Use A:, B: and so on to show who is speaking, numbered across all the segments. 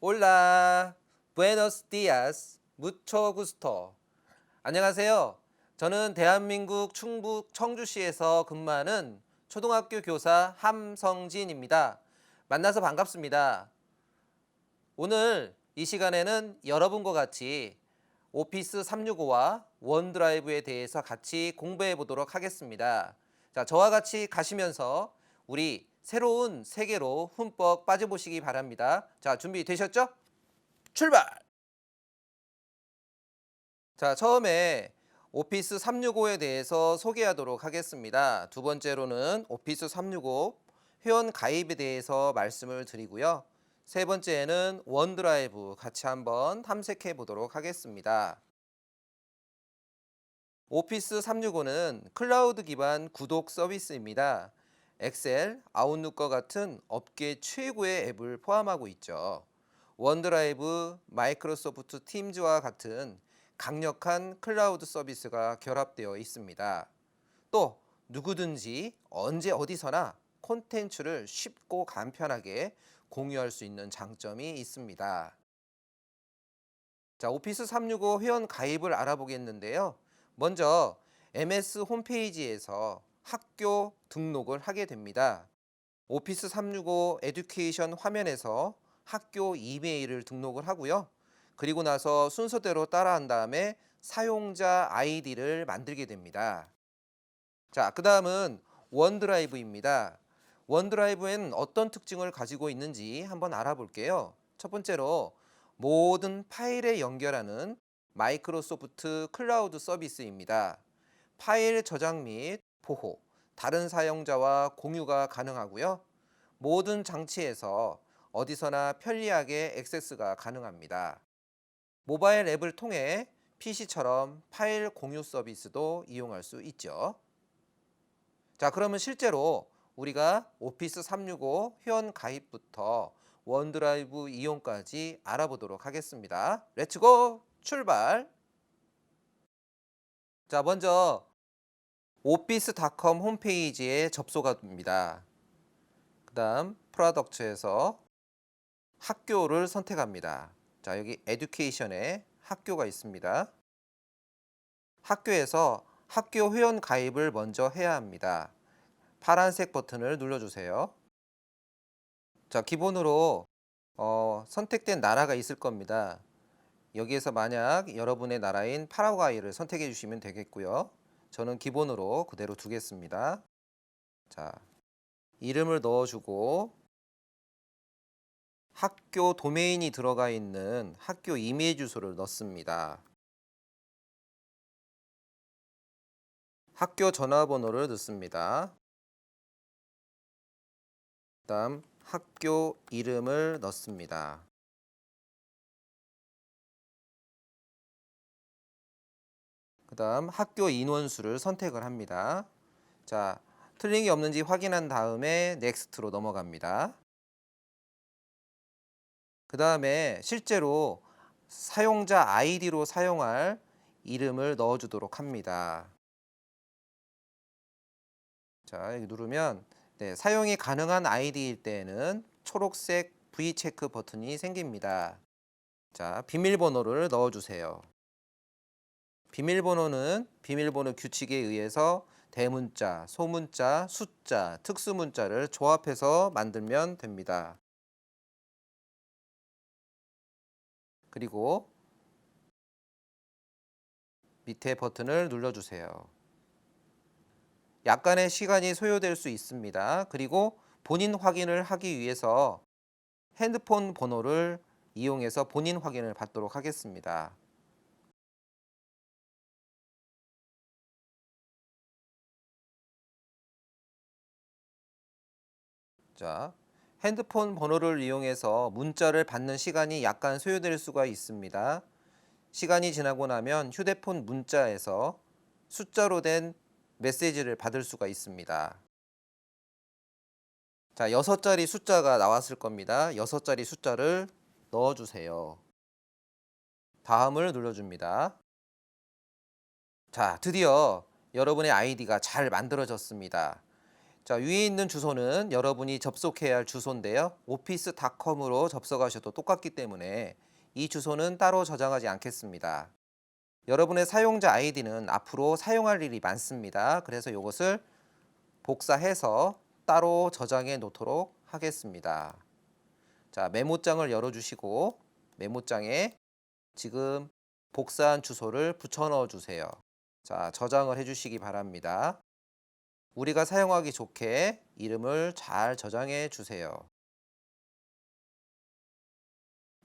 A: 올라, 부에노스 디아스, 무초 구스토. 안녕하세요. 저는 대한민국 충북 청주시에서 근무하는 초등학교 교사 함성진입니다. 만나서 반갑습니다. 오늘 이 시간에는 여러분과 같이 오피스 365와 원드라이브에 대해서 같이 공부해 보도록 하겠습니다. 자, 저와 같이 가시면서 우리 새로운 세계로 흠뻑 빠져보시기 바랍니다. 자, 준비되셨죠? 출발! 자, 처음에 오피스 365에 대해서 소개하도록 하겠습니다. 두 번째로는 오피스 365 회원 가입에 대해서 말씀을 드리고요. 세 번째는 원드라이브 같이 한번 탐색해 보도록 하겠습니다. 오피스 365는 클라우드 기반 구독 서비스입니다. 엑셀, 아웃룩과 같은 업계 최고의 앱을 포함하고 있죠. 원드라이브, 마이크로소프트 팀즈와 같은 강력한 클라우드 서비스가 결합되어 있습니다. 또 누구든지 언제 어디서나 콘텐츠를 쉽고 간편하게 공유할 수 있는 장점이 있습니다. 자, 오피스 365 회원 가입을 알아보겠는데요. 먼저 MS 홈페이지에서 학교 등록을 하게 됩니다. 오피스 365 에듀케이션 화면에서 학교 이메일을 등록을 하고요. 그리고 나서 순서대로 따라한 다음에 사용자 아이디를 만들게 됩니다. 자, 그 다음은 원드라이브입니다. 원드라이브에는 어떤 특징을 가지고 있는지 한번 알아볼게요. 첫 번째로 모든 파일에 연결하는 마이크로소프트 클라우드 서비스입니다. 파일 저장 및 보호, 다른 사용자와 공유가 가능하고요. 모든 장치에서 어디서나 편리하게 액세스가 가능합니다. 모바일 앱을 통해 PC처럼 파일 공유 서비스도 이용할 수 있죠. 자, 그러면 실제로 우리가 오피스 365 회원 가입부터 원드라이브 이용까지 알아보도록 하겠습니다. 렛츠고 출발! 자, 먼저 오피스닷컴 홈페이지에 접속합니다. 그 다음 프로덕트에서 학교를 선택합니다. 자, 여기 에듀케이션에 학교가 있습니다. 학교에서 학교 회원 가입을 먼저 해야 합니다. 파란색 버튼을 눌러주세요. 자, 기본으로 선택된 나라가 있을 겁니다. 여기에서 만약 여러분의 나라인 파라과이를 선택해 주시면 되겠고요. 저는 기본으로 그대로 두겠습니다. 자, 이름을 넣어주고 학교 도메인이 들어가 있는 학교 이메일 주소를 넣습니다. 학교 전화번호를 넣습니다. 그다음 학교 이름을 넣습니다. 그다음 학교 인원수를 선택을 합니다. 자, 틀린 게 없는지 확인한 다음에 넥스트로 넘어갑니다. 그 다음에 실제로 사용자 아이디로 사용할 이름을 넣어주도록 합니다. 자, 여기 누르면 사용이 가능한 아이디일 때에는 초록색 V 체크 버튼이 생깁니다. 자, 비밀번호를 넣어주세요. 비밀번호는 비밀번호 규칙에 의해서 대문자, 소문자, 숫자, 특수문자를 조합해서 만들면 됩니다. 그리고 밑에 버튼을 눌러주세요. 약간의 시간이 소요될 수 있습니다. 그리고 본인 확인을 하기 위해서 핸드폰 번호를 이용해서 본인 확인을 받도록 하겠습니다. 자, 핸드폰 번호를 이용해서 문자를 받는 시간이 약간 소요될 수가 있습니다. 시간이 지나고 나면 휴대폰 문자에서 숫자로 된 메시지를 받을 수가 있습니다. 자, 6자리 숫자가 나왔을 겁니다. 6자리 숫자를 넣어주세요. 다음을 눌러줍니다. 자, 드디어 여러분의 아이디가 잘 만들어졌습니다. 자, 위에 있는 주소는 여러분이 접속해야 할 주소인데요. 오피스닷컴으로 접속하셔도 똑같기 때문에 이 주소는 따로 저장하지 않겠습니다. 여러분의 사용자 아이디는 앞으로 사용할 일이 많습니다. 그래서 이것을 복사해서 따로 저장해 놓도록 하겠습니다. 자, 메모장을 열어주시고 메모장에 지금 복사한 주소를 붙여 넣어 주세요. 자, 저장을 해주시기 바랍니다. 우리가 사용하기 좋게 이름을 잘 저장해 주세요.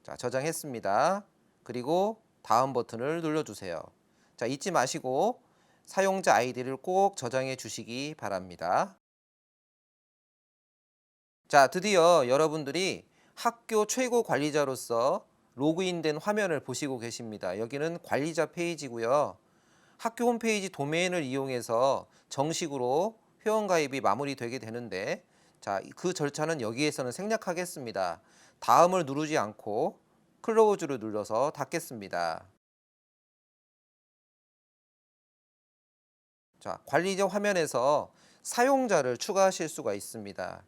A: 자, 저장했습니다. 그리고 다음 버튼을 눌러주세요. 자, 잊지 마시고 사용자 아이디를 꼭 저장해 주시기 바랍니다. 자, 드디어 여러분들이 학교 최고 관리자로서 로그인된 화면을 보시고 계십니다. 여기는 관리자 페이지고요. 학교 홈페이지 도메인을 이용해서 정식으로 회원가입이 마무리되게 되는데, 자, 그 절차는 여기에서는 생략하겠습니다. 다음을 누르지 않고 클로즈를 눌러서 닫겠습니다. 자, 관리자 화면에서 사용자를 추가하실 수가 있습니다.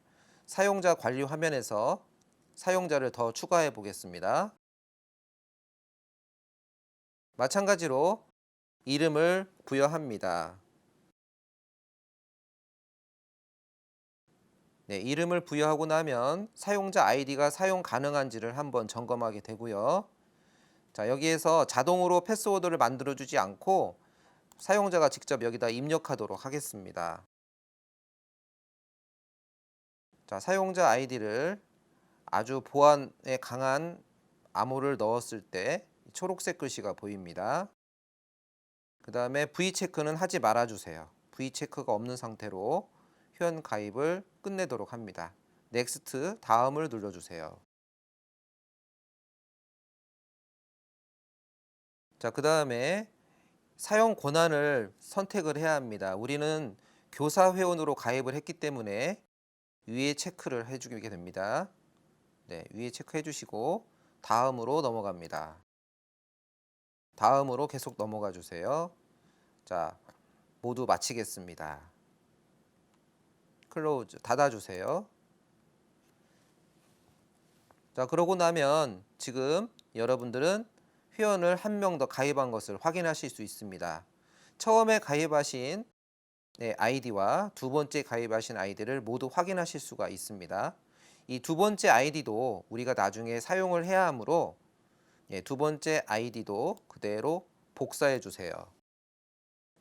A: 사용자 관리 화면에서 사용자를 더 추가해 보겠습니다. 마찬가지로 이름을 부여합니다. 네, 이름을 부여하고 나면 사용자 아이디가 사용 가능한지를 한번 점검하게 되고요. 자, 여기에서 자동으로 패스워드를 만들어 주지 않고 사용자가 직접 여기다 입력하도록 하겠습니다. 자, 사용자 아이디를 아주 보안에 강한 암호를 넣었을 때 초록색 글씨가 보입니다. 그 다음에 V체크는 하지 말아 주세요. V체크가 없는 상태로 회원 가입을 끝내도록 합니다. 넥스트 다음을 눌러주세요. 자, 그 다음에 사용 권한을 선택을 해야 합니다. 우리는 교사 회원으로 가입을 했기 때문에 위에 체크를 해주게 됩니다. 네, 위에 체크해 주시고 다음으로 넘어갑니다. 다음으로 계속 넘어가 주세요. 자, 모두 마치겠습니다. 클로즈 닫아주세요. 자, 그러고 나면 지금 여러분들은 회원을 한 명 더 가입한 것을 확인하실 수 있습니다. 처음에 가입하신 아이디와 두 번째 가입하신 아이디를 모두 확인하실 수가 있습니다. 이 두 번째 아이디도 우리가 나중에 사용을 해야 하므로 두 번째 아이디도 그대로 복사해 주세요.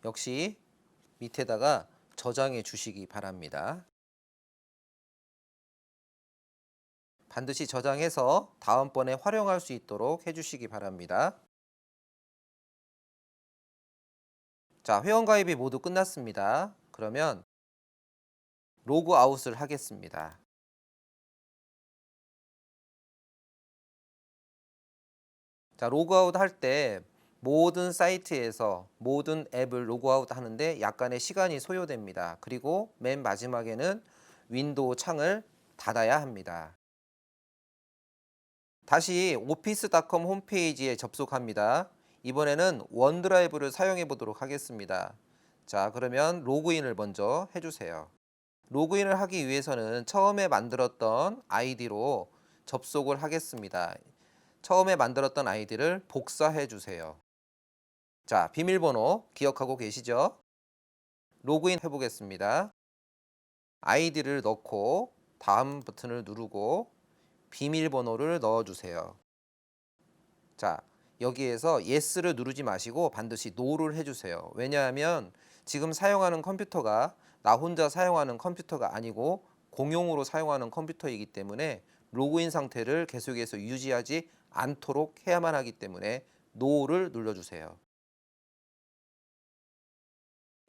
A: 역시 밑에다가 저장해 주시기 바랍니다. 반드시 저장해서 다음번에 활용할 수 있도록 해주시기 바랍니다. 자, 회원가입이 모두 끝났습니다. 그러면 로그아웃을 하겠습니다. 자, 로그아웃 할 때 모든 사이트에서 모든 앱을 로그아웃 하는데 약간의 시간이 소요됩니다. 그리고 맨 마지막에는 윈도우 창을 닫아야 합니다. 다시 오피스닷컴 홈페이지에 접속합니다. 이번에는 원드라이브를 사용해 보도록 하겠습니다. 자, 그러면 로그인을 먼저 해주세요. 로그인을 하기 위해서는 처음에 만들었던 아이디로 접속을 하겠습니다. 처음에 만들었던 아이디를 복사해 주세요. 자, 비밀번호 기억하고 계시죠? 로그인 해보겠습니다. 아이디를 넣고 다음 버튼을 누르고 비밀번호를 넣어주세요. 자, 여기에서 yes를 누르지 마시고 반드시 no를 해주세요. 왜냐하면 지금 사용하는 컴퓨터가 나 혼자 사용하는 컴퓨터가 아니고 공용으로 사용하는 컴퓨터이기 때문에 로그인 상태를 계속해서 유지하지 않도록 해야만 하기 때문에 no를 눌러주세요.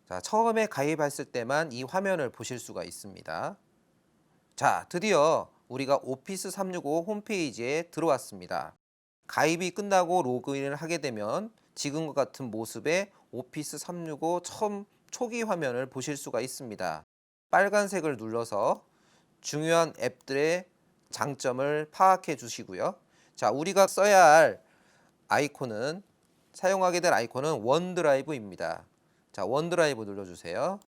A: 자, 처음에 가입했을 때만 이 화면을 보실 수가 있습니다. 자, 드디어 우리가 오피스 365 홈페이지에 들어왔습니다. 가입이 끝나고 로그인을 하게 되면 지금과 같은 모습의 오피스 365 처음 초기 화면을 보실 수가 있습니다. 빨간색을 눌러서 중요한 앱들의 장점을 파악해 주시고요. 자, 우리가 써야 할 아이콘은 사용하게 될 아이콘은 원드라이브입니다. 자, 원드라이브 눌러주세요.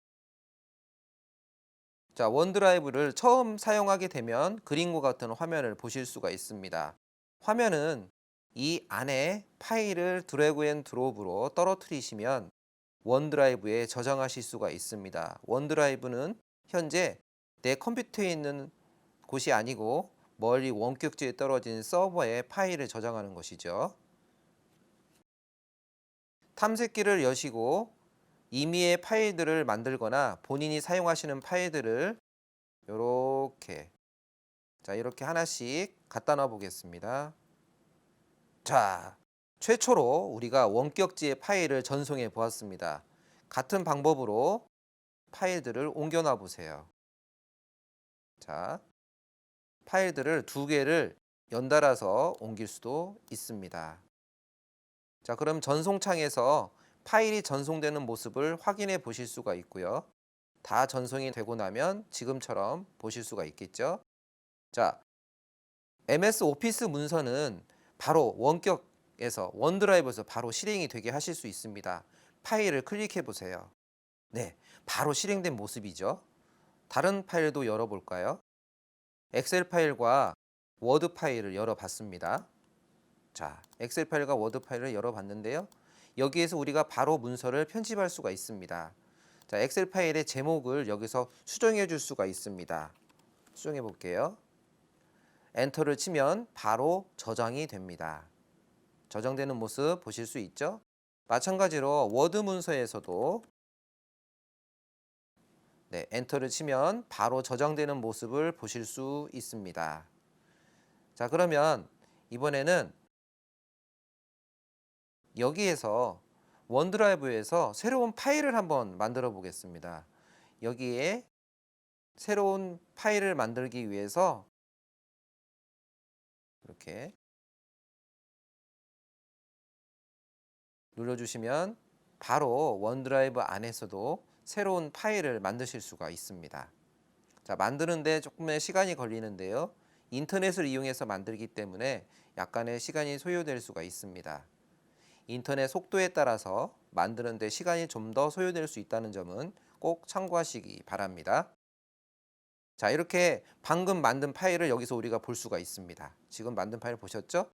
A: 자, 원드라이브를 처음 사용하게 되면 그림과 같은 화면을 보실 수가 있습니다. 화면은 이 안에 파일을 드래그 앤 드롭으로 떨어뜨리시면 원드라이브에 저장하실 수가 있습니다. 원드라이브는 현재 내 컴퓨터에 있는 곳이 아니고 멀리 원격지에 떨어진 서버에 파일을 저장하는 것이죠. 탐색기를 여시고 임의의 파일들을 만들거나 본인이 사용하시는 파일들을 이렇게 하나씩 갖다 놔 보겠습니다. 자, 최초로 우리가 원격지의 파일을 전송해 보았습니다. 같은 방법으로 파일들을 옮겨 놔 보세요. 자, 파일들을 두 개를 연달아서 옮길 수도 있습니다. 자, 그럼 전송창에서 파일이 전송되는 모습을 확인해 보실 수가 있고요. 다 전송이 되고 나면 지금처럼 보실 수가 있겠죠. 자, MS 오피스 문서는 바로 원격에서 원드라이브에서 바로 실행이 되게 하실 수 있습니다. 파일을 클릭해 보세요. 네, 바로 실행된 모습이죠. 다른 파일도 열어볼까요? 엑셀 파일과 워드 파일을 열어봤습니다. 자, 엑셀 파일과 워드 파일을 열어봤는데요. 여기에서 우리가 바로 문서를 편집할 수가 있습니다. 자, 엑셀 파일의 제목을 여기서 수정해 줄 수가 있습니다. 수정해 볼게요. 엔터를 치면 바로 저장이 됩니다. 저장되는 모습 보실 수 있죠? 마찬가지로 워드 문서에서도 엔터를 치면 바로 저장되는 모습을 보실 수 있습니다. 자, 그러면 이번에는 여기에서 원드라이브에서 새로운 파일을 한번 만들어 보겠습니다. 여기에 새로운 파일을 만들기 위해서 이렇게 눌러주시면 바로 원드라이브 안에서도 새로운 파일을 만드실 수가 있습니다. 자, 만드는데 조금의 시간이 걸리는데요. 인터넷을 이용해서 만들기 때문에 약간의 시간이 소요될 수가 있습니다. 인터넷 속도에 따라서 만드는데 시간이 좀 더 소요될 수 있다는 점은 꼭 참고하시기 바랍니다. 자, 이렇게 방금 만든 파일을 여기서 우리가 볼 수가 있습니다. 지금 만든 파일 보셨죠?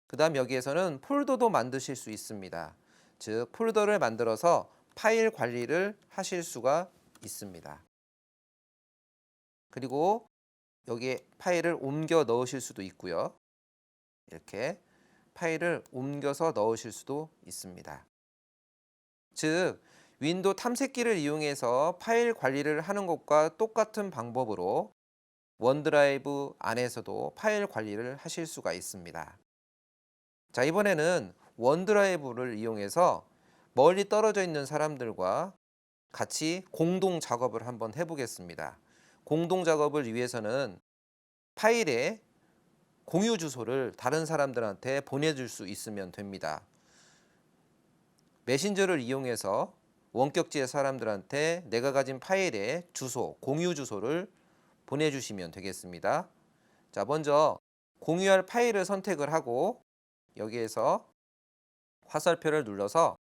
A: 그 다음 여기에서는 폴더도 만드실 수 있습니다. 즉, 폴더를 만들어서 파일 관리를 하실 수가 있습니다. 그리고 여기에 파일을 옮겨 넣으실 수도 있고요. 이렇게 파일을 옮겨서 넣으실 수도 있습니다. 즉, 윈도우 탐색기를 이용해서 파일 관리를 하는 것과 똑같은 방법으로 원드라이브 안에서도 파일 관리를 하실 수가 있습니다. 자, 이번에는 원드라이브를 이용해서 멀리 떨어져 있는 사람들과 같이 공동 작업을 한번 해보겠습니다. 공동 작업을 위해서는 파일의 공유 주소를 다른 사람들한테 보내줄 수 있으면 됩니다. 메신저를 이용해서 원격지의 사람들한테 내가 가진 파일의 주소, 공유 주소를 보내주시면 되겠습니다. 자, 먼저 공유할 파일을 선택을 하고 여기에서 화살표를 눌러서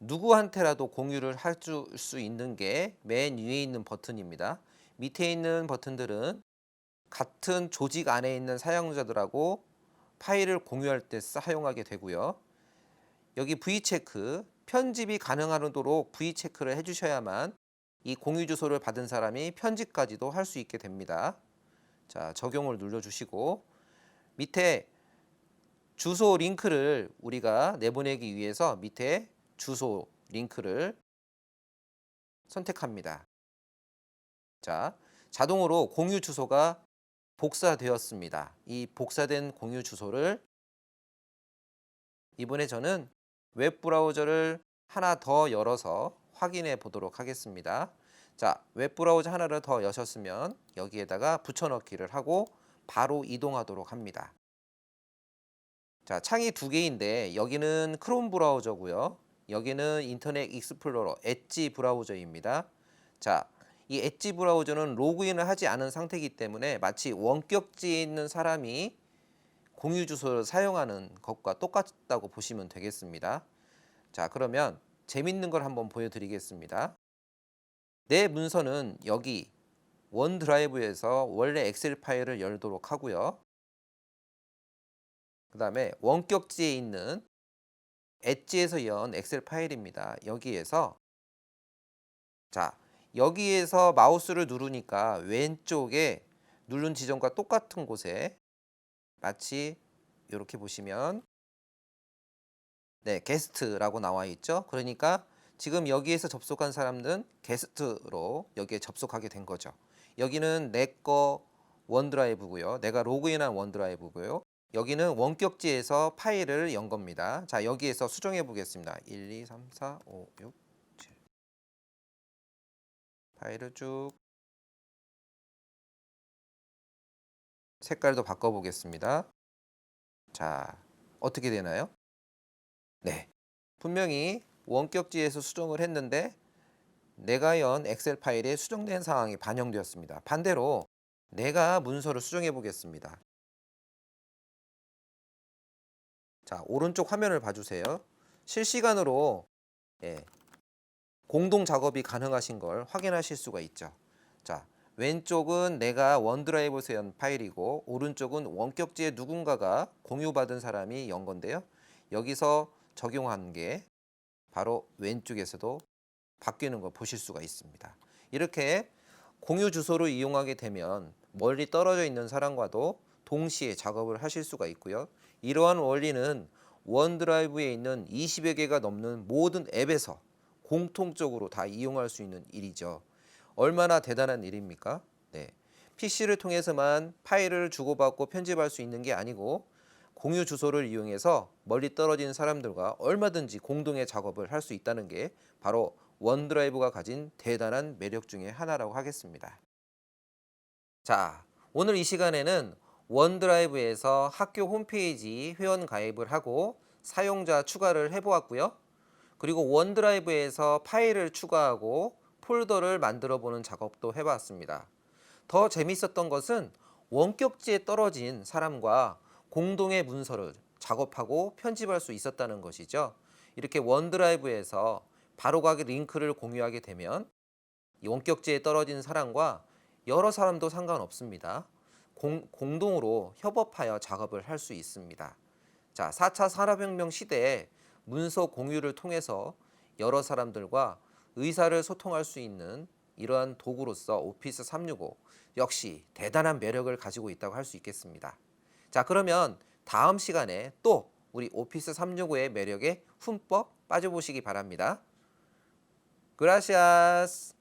A: 누구한테라도 공유를 할 수 있는 게 맨 위에 있는 버튼입니다. 밑에 있는 버튼들은 같은 조직 안에 있는 사용자들하고 파일을 공유할 때 사용하게 되고요. 여기 V체크, 편집이 가능하도록 V체크를 해주셔야만 이 공유 주소를 받은 사람이 편집까지도 할 수 있게 됩니다. 자, 적용을 눌러주시고 밑에 주소 링크를 우리가 내보내기 위해서 밑에 주소 링크를 선택합니다. 자, 자동으로 공유 주소가 복사되었습니다. 이 복사된 공유 주소를 이번에 저는 웹 브라우저를 하나 더 열어서 확인해 보도록 하겠습니다. 자, 웹 브라우저 하나를 더 여셨으면 여기에다가 붙여넣기를 하고 바로 이동하도록 합니다. 자, 창이 두 개인데 여기는 크롬 브라우저고요. 여기는 인터넷 익스플로러 엣지 브라우저입니다. 자, 이 엣지 브라우저는 로그인을 하지 않은 상태이기 때문에 마치 원격지에 있는 사람이 공유 주소를 사용하는 것과 똑같다고 보시면 되겠습니다. 자, 그러면 재밌는 걸 한번 보여드리겠습니다. 내 문서는 여기 원드라이브에서 원래 엑셀 파일을 열도록 하고요. 그 다음에 원격지에 있는 엣지에서 연 엑셀 파일입니다. 여기에서 자, 여기에서 마우스를 누르니까 왼쪽에 누른 지점과 똑같은 곳에 마치 이렇게 보시면 네, 게스트라고 나와 있죠. 그러니까 지금 여기에서 접속한 사람들은 게스트로 여기에 접속하게 된 거죠. 여기는 내 거 원드라이브고요. 내가 로그인한 원드라이브고요. 여기는 원격지에서 파일을 연 겁니다. 자, 여기에서 수정해 보겠습니다. 1, 2, 3, 4, 5, 6, 7. 파일을 쭉 색깔도 바꿔 보겠습니다. 자, 어떻게 되나요? 네. 분명히 원격지에서 수정을 했는데 내가 연 엑셀 파일에 수정된 사항이 반영되었습니다. 반대로 내가 문서를 수정해 보겠습니다. 자, 오른쪽 화면을 봐주세요. 실시간으로 예, 공동 작업이 가능하신 걸 확인하실 수가 있죠. 자, 왼쪽은 내가 원드라이브에서 연 파일이고 오른쪽은 원격지에 누군가가 공유받은 사람이 연 건데요. 여기서 적용한 게 바로 왼쪽에서도 바뀌는 걸 보실 수가 있습니다. 이렇게 공유 주소를 이용하게 되면 멀리 떨어져 있는 사람과도 동시에 작업을 하실 수가 있고요. 이러한 원리는 원드라이브에 있는 20여 개가 넘는 모든 앱에서 공통적으로 다 이용할 수 있는 일이죠. 얼마나 대단한 일입니까? 네. PC를 통해서만 파일을 주고받고 편집할 수 있는 게 아니고 공유 주소를 이용해서 멀리 떨어진 사람들과 얼마든지 공동의 작업을 할 수 있다는 게 바로 원드라이브가 가진 대단한 매력 중에 하나라고 하겠습니다. 자, 오늘 이 시간에는 원드라이브에서 학교 홈페이지 회원 가입을 하고 사용자 추가를 해보았고요. 그리고 원드라이브에서 파일을 추가하고 폴더를 만들어 보는 작업도 해봤습니다. 더 재밌었던 것은 원격지에 떨어진 사람과 공동의 문서를 작업하고 편집할 수 있었다는 것이죠. 이렇게 원드라이브에서 바로가기 링크를 공유하게 되면 원격지에 떨어진 사람과 여러 사람도 상관없습니다. 공동으로 협업하여 작업을 할 수 있습니다. 자, 4차 산업혁명 시대에 문서 공유를 통해서 여러 사람들과 의사를 소통할 수 있는 이러한 도구로서 오피스 365 역시 대단한 매력을 가지고 있다고 할 수 있겠습니다. 자, 그러면 다음 시간에 또 우리 오피스 365의 매력에 흠뻑 빠져보시기 바랍니다. 그라시아스.